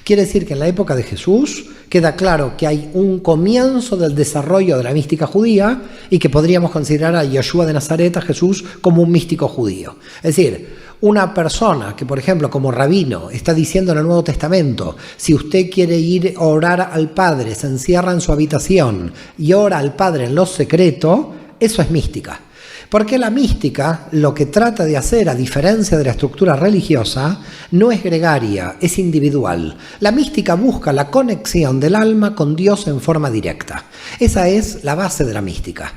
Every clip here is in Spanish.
Quiere decir que en la época de Jesús queda claro que hay un comienzo del desarrollo de la mística judía y que podríamos considerar a Yeshua de Nazaret, a Jesús, como un místico judío. Es decir, una persona que, por ejemplo, como rabino, está diciendo en el Nuevo Testamento, si usted quiere ir a orar al Padre, se encierra en su habitación y ora al Padre en lo secreto, eso es mística. Porque la mística lo que trata de hacer, a diferencia de la estructura religiosa, no es gregaria, es individual. La mística busca la conexión del alma con Dios en forma directa. Esa es la base de la mística.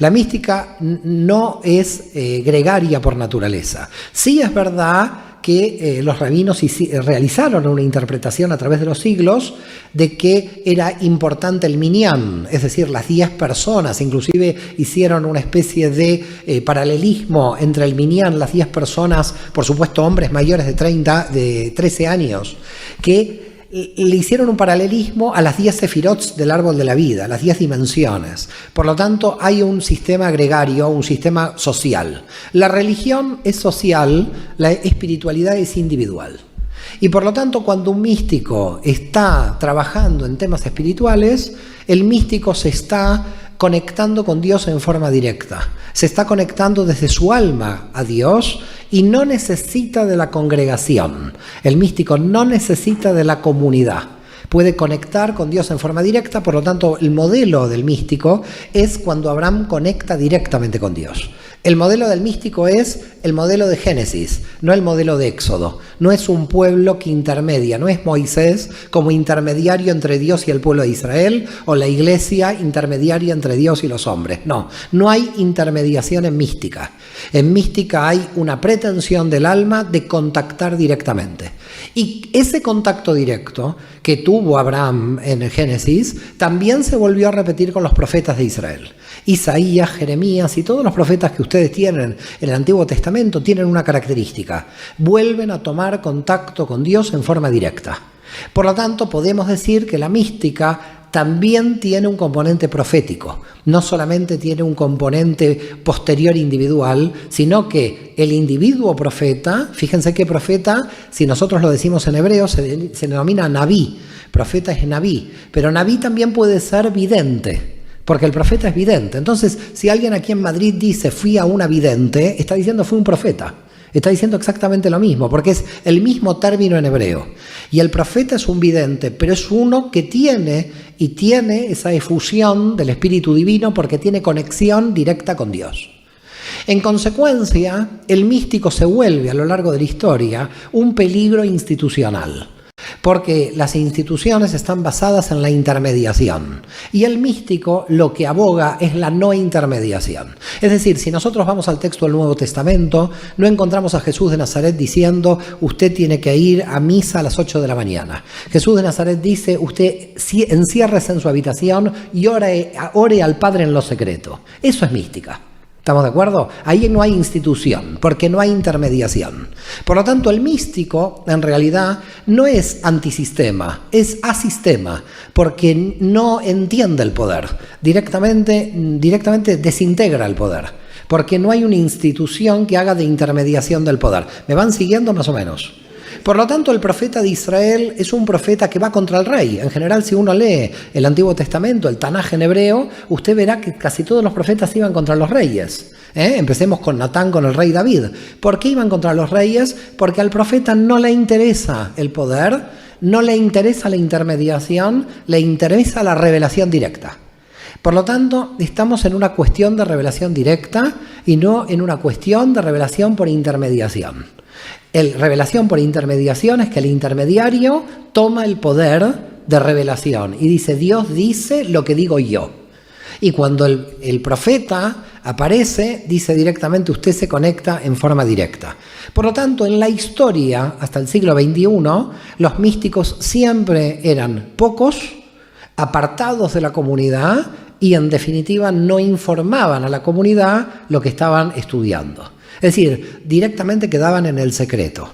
La mística no es gregaria por naturaleza. Sí es verdad que los rabinos realizaron una interpretación a través de los siglos de que era importante el minyan, es decir, las 10 personas, inclusive hicieron una especie de paralelismo entre el minyan, las 10 personas, por supuesto hombres mayores de 13 años, que le hicieron un paralelismo a las 10 sefirots del árbol de la vida, las 10 dimensiones. Por lo tanto, hay un sistema gregario, un sistema social. La religión es social, la espiritualidad es individual. Y por lo tanto, cuando un místico está trabajando en temas espirituales, el místico se está conectando con Dios en forma directa. Se está conectando desde su alma a Dios y no necesita de la congregación. El místico no necesita de la comunidad. Puede conectar con Dios en forma directa, por lo tanto, el modelo del místico es cuando Abraham conecta directamente con Dios. El modelo del místico es el modelo de Génesis, no el modelo de Éxodo. No es un pueblo que intermedia, no es Moisés como intermediario entre Dios y el pueblo de Israel, o la iglesia intermediaria entre Dios y los hombres. No hay intermediación en mística. En mística hay una pretensión del alma de contactar directamente. Y ese contacto directo que tuvo Abraham en el Génesis también se volvió a repetir con los profetas de Israel. Isaías, Jeremías y todos los profetas que ustedes tienen en el Antiguo Testamento tienen una característica: vuelven a tomar contacto con Dios en forma directa. Por lo tanto, podemos decir que la mística también tiene un componente profético, no solamente tiene un componente posterior individual, sino que el individuo profeta, fíjense que profeta, si nosotros lo decimos en hebreo, se denomina Nabí, profeta es Nabí, pero Nabí también puede ser vidente, porque el profeta es vidente. Entonces, si alguien aquí en Madrid dice fui a una vidente, está diciendo fui un profeta. Está diciendo exactamente lo mismo, porque es el mismo término en hebreo. Y el profeta es un vidente, pero es uno que tiene esa efusión del Espíritu Divino porque tiene conexión directa con Dios. En consecuencia, el místico se vuelve a lo largo de la historia un peligro institucional, porque las instituciones están basadas en la intermediación y el místico lo que aboga es la no intermediación. Es decir, si nosotros vamos al texto del Nuevo Testamento, no encontramos a Jesús de Nazaret diciendo usted tiene que ir a misa a las 8 de la mañana. Jesús de Nazaret dice usted enciérrese en su habitación y ore al Padre en lo secreto. Eso es mística. ¿Estamos de acuerdo? Ahí no hay institución, porque no hay intermediación. Por lo tanto, el místico, en realidad, no es antisistema, es asistema, porque no entiende el poder. Directamente desintegra el poder, porque no hay una institución que haga de intermediación del poder. ¿Me van siguiendo más o menos? Por lo tanto, el profeta de Israel es un profeta que va contra el rey. En general, si uno lee el Antiguo Testamento, el Tanaj en hebreo, usted verá que casi todos los profetas iban contra los reyes. Empecemos con Natán, con el rey David. ¿Por qué iban contra los reyes? Porque al profeta no le interesa el poder, no le interesa la intermediación, le interesa la revelación directa. Por lo tanto, estamos en una cuestión de revelación directa y no en una cuestión de revelación por intermediación. Revelación por intermediación es que el intermediario toma el poder de revelación y dice, Dios dice lo que digo yo. Y cuando el profeta aparece, dice directamente, usted se conecta en forma directa. Por lo tanto, en la historia, hasta el siglo XXI, los místicos siempre eran pocos, apartados de la comunidad y en definitiva no informaban a la comunidad lo que estaban estudiando. Es decir, directamente quedaban en el secreto.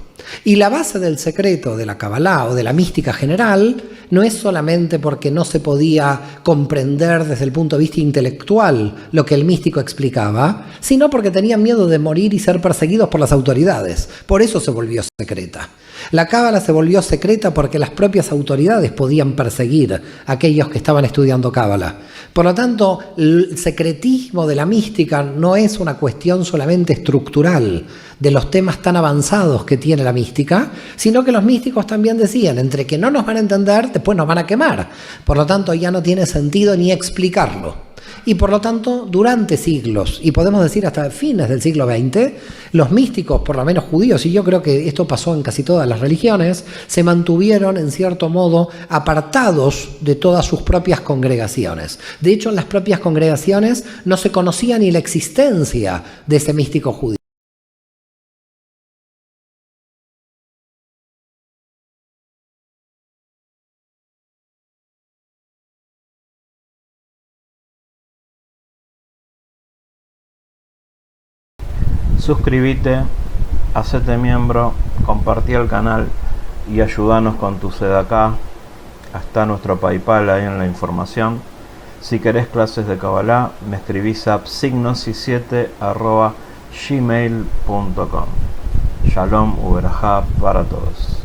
Y la base del secreto de la Kabbalah o de la mística general no es solamente porque no se podía comprender desde el punto de vista intelectual lo que el místico explicaba, sino porque tenían miedo de morir y ser perseguidos por las autoridades. Por eso se volvió secreta. La Cábala se volvió secreta porque las propias autoridades podían perseguir a aquellos que estaban estudiando Cábala. Por lo tanto, el secretismo de la mística no es una cuestión solamente estructural de los temas tan avanzados que tiene la mística, sino que los místicos también decían, entre que no nos van a entender, después nos van a quemar. Por lo tanto, ya no tiene sentido ni explicarlo. Y por lo tanto, durante siglos, y podemos decir hasta fines del siglo XX, los místicos, por lo menos judíos, y yo creo que esto pasó en casi todas las religiones, se mantuvieron en cierto modo apartados de todas sus propias congregaciones. De hecho, en las propias congregaciones no se conocía ni la existencia de ese místico judío. Suscríbete, hacete miembro, compartí el canal y ayúdanos con tu Sedacá. Está nuestro PayPal ahí en la información. Si querés clases de Kabbalah, me escribís a signo67@gmail.com. Shalom uberajá para todos.